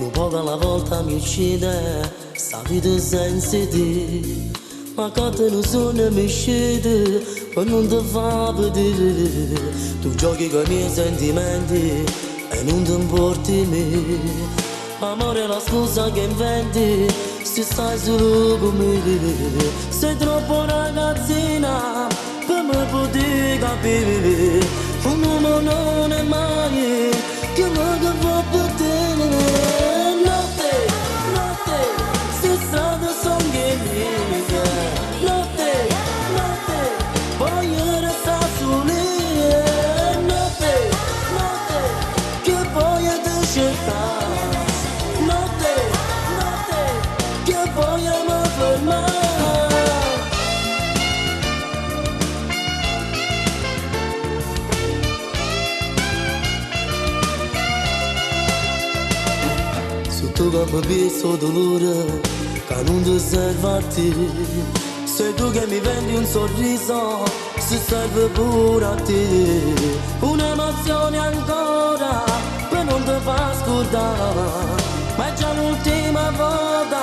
un poco alla volta mi uccide sta vita senza te. Ma quando non sono mi scende, ma non ti fa vedere. Tu giochi con i miei sentimenti e non ti importi me. Amore è la scusa che inventi se stai solo con me. Sei troppo ragazzina per me poter capire. Un uomo non è mai che mi fa vedere. Notte, notte, se strada sono che mica. Notte, notte, voglio restare soli. Notte, notte, che voglio te cercare. Notte, notte, che voglio mi fermare. Sotto che mi peso dolore, che non ti serve a te. Sei tu che mi vendi un sorriso, se serve pure a te. Un'emozione ancora, per non ti far scordare, ma è già l'ultima volta